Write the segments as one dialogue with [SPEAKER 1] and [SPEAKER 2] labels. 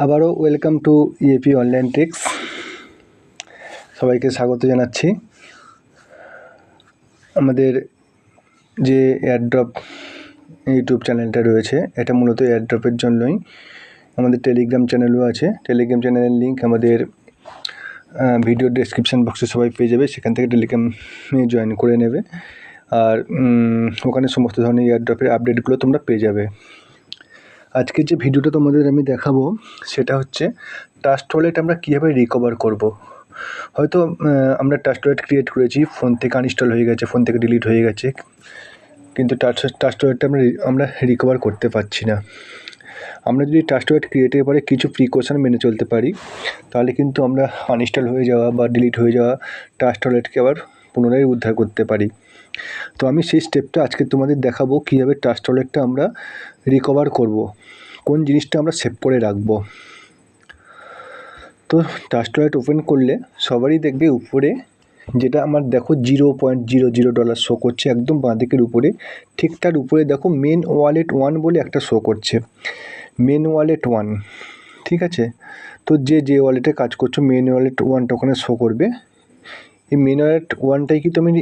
[SPEAKER 1] আবারও welcome to EAP online tricks. সবাইকে স্বাগত জানাচ্ছি। আমাদের যে এয়ারড্রপ ইউটিউব চ্যানেলটা রয়েছে, এটা মূলত এয়ারড্রপের জন্যই। আমাদের টেলিগ্রাম চ্যানেলও আছে। টেলিগ্রাম চ্যানেলের লিঙ্ক আমাদের ভিডিও ডেসক্রিপশান বক্সে সবাই পেয়ে যাবে। সেখান থেকে টেলিগ্রামে জয়েন করে নেবে। আর ওখানে সমস্ত ধরনের এয়ারড্রপের আপডেটগুলো তোমরা পেয়ে যাবে। আজকে যে ভিডিওটা তোমাদের আমি দেখাবো সেটা হচ্ছে ট্রাস্ট ওয়ালেট আমরা কীভাবে রিকভার করব। হয়তো আমরা ট্রাস্ট ওয়ালেট ক্রিয়েট করেছি, ফোন থেকে আনইনস্টল হয়ে গেছে, ফোন থেকে ডিলিট হয়ে গেছে, কিন্তু ট্রাস্ট ওয়ালেটটা আমরা রিকভার করতে পারছি না। আমরা যদি ট্রাস্ট ওয়ালেট ক্রিয়েটের পরে কিছু প্রিকশন মেনে চলতে পারি, তাহলে কিন্তু আমরা আনইনস্টল হয়ে যাওয়া বা ডিলিট হয়ে যাওয়া ট্রাস্ট ওয়ালেটকে আবার পুনরায় উদ্ধার করতে পারি। তো আমি সেই স্টেপটা আজকে তোমাদের দেখাবো, কীভাবে ট্রাস্ট ওয়ালেটটা আমরা রিকভার করব, কোন জিনিসটা আমরা সেভ করে রাখবো। তো ট্রাস্ট ওয়ালেট ওপেন করলে সবারই দেখবে উপরে যেটা আমার দেখো $0.00 শো করছে, একদম বাঁ দিকের উপরে। ঠিক তার উপরে দেখো মেন ওয়ালেট 1 বলে একটা শো করছে, মেন ওয়ালেট 1। ঠিক আছে, তো যে ওয়ালেটে কাজ করছো মেন ওয়ালেট 1টা ওখানে শো করবে। এই মেন ওয়ালেট 1টাই কিন্তু আমি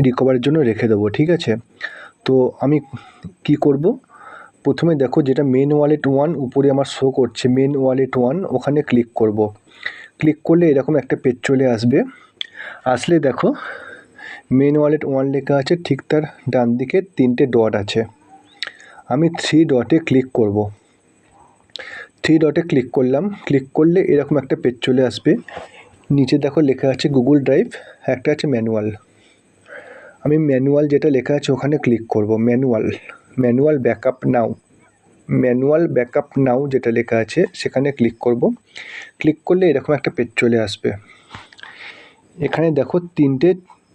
[SPEAKER 1] রিকভারের জন্য রেখে দেবো। ঠিক আছে, তো আমি কি করব, প্রথমে দেখো যেটা মেন ওয়ালেট 1 উপরে আমার শো করছে, মেন ওয়ালেট 1, ওখানে ক্লিক করব। ক্লিক করলে এরকম একটা পেজ চলে আসবে। আসলে দেখো মেন ওয়ালেট 1 লেখা আছে, ঠিক তার ডান দিকে 3টে ডট আছে। আমি 3 ডটে ক্লিক করব। 3 ডটে ক্লিক করলাম। ক্লিক করলে এরকম একটা পেজ চলে আসবে। নিচে দেখো লেখা আছে গুগল ড্রাইভ, একটা আছে ম্যানুয়াল। আমি ম্যানুয়াল যেটা লেখা আছে ওখানে ক্লিক করব। ম্যানুয়াল ব্যাকআপ নাও, ম্যানুয়াল ব্যাকআপ নাও যেটা লেখা আছে সেখানে ক্লিক করব। ক্লিক করলে এরকম একটা পেজ চলে আসবে। এখানে দেখো 3টে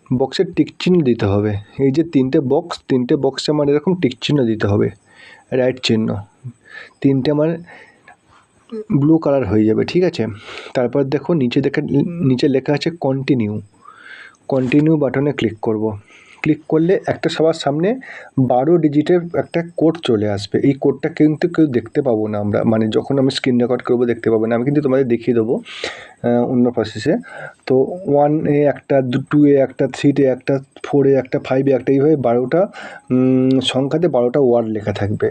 [SPEAKER 1] বক্সের টিক চিহ্ন দিতে হবে। এই যে 3টে বক্সে আমার এরকম টিক চিহ্ন দিতে হবে, রাইট চিহ্ন। 3টে আমার ব্লু কালার হয়ে যাবে। ঠিক আছে, তারপর দেখো নিচে লেখা আছে কন্টিনিউ বাটনে ক্লিক করব। ক্লিক করলে একটা সবার সামনে 12 ডিজিটের একটা কোড চলে আসবে। এই কোডটা কিন্তু কেউ দেখতে পাবো না আমরা, মানে যখন আমি স্ক্রিন রেকর্ড করবো দেখতে পাবো না। আমি কিন্তু তোমাদের দেখিয়ে দেবো অন্য প্রসেসে। তো 1-এ একটা, 2-এ একটা, 3-তে একটা, 4-এ একটা, 5-এ একটা, এইভাবে 12টা সংখ্যাতে 12টা ওয়ার্ড লেখা থাকবে।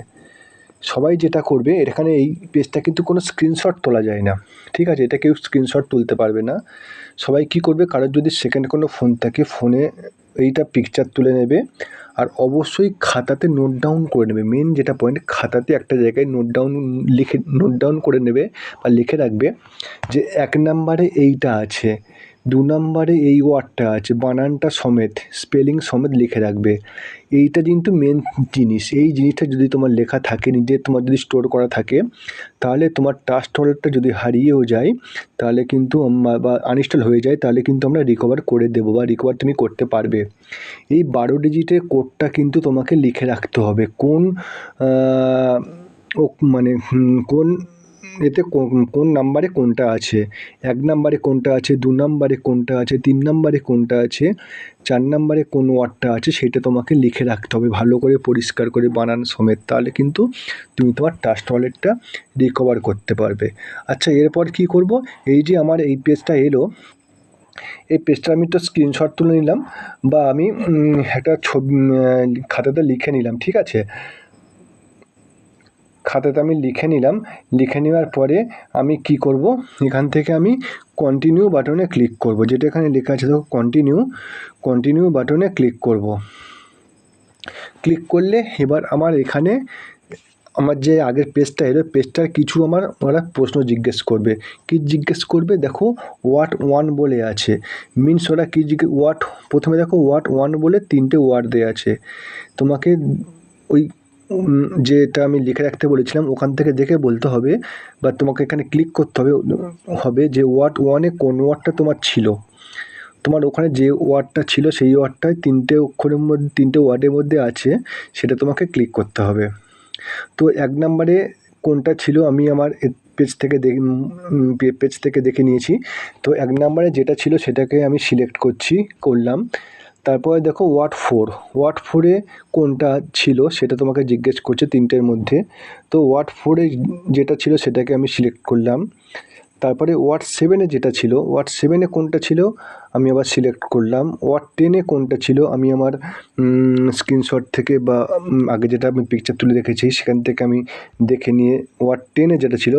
[SPEAKER 1] সবাই যেটা করবে, এখানে এই পেজটা কিন্তু কোনো স্ক্রিনশট তোলা যায় না। ঠিক আছে, এটা কেউ স্ক্রিনশট তুলতে পারবে না। সবাই কি করবে, কারোর যদি সেকেন্ড কোনো ফোন থাকে, ফোনে এইটা পিকচার তুলে নেবে আর অবশ্যই খাতাতে নোট ডাউন করে নেবে। মেন যেটা পয়েন্ট, খাতাতে একটা জায়গায় নোট ডাউন করে নেবে বা লিখে রাখবে যে 1 নম্বরে এইটা আছে, 2 নম্বরে এই ওয়ার্ডটা আছে, বানানটা সমেত, স্পেলিং সমেত লিখে রাখবে। এইটা কিন্তু মেন জিনিস। এই জিনিসটা যদি তোমার লেখা থাকে, তোমার যদি স্টোর করা থাকে, তাহলে তোমার ট্রাস্ট ওয়ালেটটা যদি হারিয়েও যায়, তাহলে কিন্তু বা আনইনস্টল হয়ে যায়, তাহলে কিন্তু আমরা রিকভার করে দেবো বা রিকভার তুমি করতে পারবে। এই 12 ডিজিটের কোডটা কিন্তু তোমাকে লিখে রাখতে হবে, কোন এতে কোন নাম্বারে কোনটা আছে, 1 নম্বরে কোনটা আছে, 2 নম্বরে কোনটা আছে, 3 নম্বরে কোনটা আছে, 4 নম্বরে কোন ওয়ার্ডটা আছে, সেটা তোমাকে লিখে রাখতে হবে ভালো করে, পরিষ্কার করে, বানান সমেত। তাহলে কিন্তু তুমি তোমার ট্রাস্ট ওয়ালেটটা রিকভার করতে পারবে। আচ্ছা, এরপর কি করব, এই যে আমার এই পেজটা এলো, এই পেজটা আমি তো স্ক্রিনশট তুলে নিলাম বা আমি একটা ছবি খাতাতে লিখে নিলাম। ঠিক আছে, খাতাতে আমি লিখে নিলাম। লিখে নেওয়ার পরে আমি কি করব, এখান থেকে আমি কন্টিনিউ বাটনে ক্লিক করব। যেটা এখানে লেখা আছে দেখো কন্টিনিউ বাটনে ক্লিক করব। ক্লিক করলে এবার আমার এখানে আমার যে আগের পেজটা এলো, পেজটার কিছু ওরা প্রশ্ন জিজ্ঞেস করবে। কি জিজ্ঞেস করবে দেখো, ওয়াট 1 বলে আছে, মিনস ওরা কি প্রথমে দেখো ওয়াট 1 বলে 3টে ওয়ার্ড দেওয়া আছে। তোমাকে ওই যেটা আমি লিখে রাখতে বলেছিলাম ওখান থেকে দেখে বলতে হবে, বা তোমাকে এখানে ক্লিক করতে হবে যে ওয়াট 1-এ কোন ওয়ার্ডটা তোমার ছিল। তোমার ওখানে যে ওয়ার্ডটা ছিল সেই ওয়ার্ডটাই 3টে অক্ষরের মধ্যে, 3টে ওয়ার্ডের মধ্যে আছে, সেটা তোমাকে ক্লিক করতে হবে। তো 1 নম্বরে কোনটা ছিল আমি আমার পেজ থেকে দেখে নিয়েছি। তো 1 নম্বরে যেটা ছিল সেটাকে আমি সিলেক্ট করলাম। তারপরে দেখো ওয়াট ফোরে কোনটা ছিল সেটা তোমাকে জিজ্ঞেস করছে তিনটের মধ্যে। তো ওয়াট ফোরে যেটা ছিল সেটাকে আমি সিলেক্ট করলাম। তারপরে ওয়াট সেভেনে যেটা ছিল, ওয়াট সেভেনে কোনটা ছিল আমি আবার সিলেক্ট করলাম। ওয়াট টেনে কোনটা ছিল আমি আমার স্ক্রিনশট থেকে বা আগে যেটা আমি পিকচার তুলে রেখেছি সেখান থেকে আমি দেখে নিয়ে ওয়াট টেনে যেটা ছিল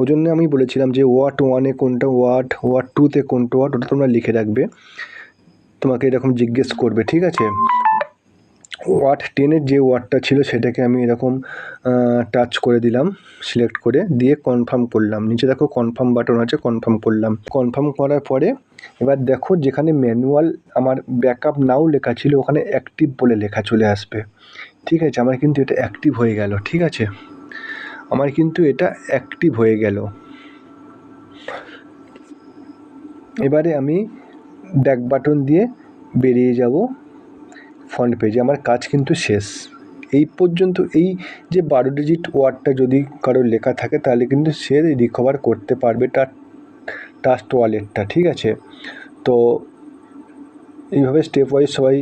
[SPEAKER 1] ওই জন্য আমি বলেছিলাম যে ওয়াট ওয়ানে কোনটা ওয়াট, ওয়াট টুতে কোনটা ওয়াট, ওটা তোমরা লিখে রাখবে, তোমাকে এরকম জিজ্ঞেস করবে, ঠিক আছে। ওয়াট টেনের যে ওয়াটটা ছিল সেটাকে আমি এরকম টাচ করে দিলাম, সিলেক্ট করে দিয়ে কনফার্ম করলাম। নিচে দেখো কনফার্ম বাটন আছে, কনফার্ম করলাম। কনফার্ম করার পরে এবার দেখো যেখানে ম্যানুয়াল আমার ব্যাকআপ নাও লেখা ছিল ওখানে অ্যাক্টিভ বলে লেখা চলে আসবে, ঠিক আছে। আমার কিন্তু এটা অ্যাক্টিভ হয়ে গেল, ঠিক আছে, আমার কিন্তু এটা অ্যাক্টিভ হয়ে গেল। এবারে আমি ব্যাক বাটন দিয়ে বেরিয়ে যাব ফ্রন্ট পেজে। আমার কাজ কিন্তু শেষ। এই পর্যন্ত এই যে 12 ডিজিট ওয়ার্ডটা যদি কারোর লেখা থাকে তাহলে কিন্তু সে রিকভার করতে পারবে তার ট্রাস্ট ওয়ালেটটা, ঠিক আছে। তো এইভাবে স্টেপ ওয়াইজ সবাই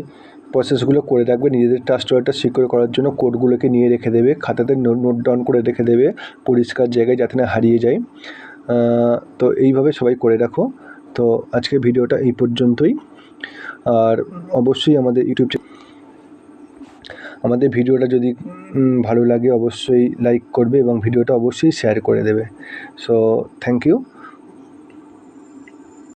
[SPEAKER 1] প্রসেসগুলো করে রাখবে। নিজেদের ট্রাস্ট ওয়ালেটটা সিকিউর করার জন্য কোডগুলোকে নিয়ে রেখে দেবে, খাতাতে নোট ডাউন করে রেখে দেবে পরিষ্কার জায়গায় যাতে না হারিয়ে যায়। তো এইভাবে সবাই করে রাখো। তো আজকের ভিডিওটা এই পর্যন্তই। আর অবশ্যই আমাদের ভিডিওটা যদি ভালো লাগে অবশ্যই লাইক করবে এবং ভিডিওটা অবশ্যই শেয়ার করে দেবে। So thank you.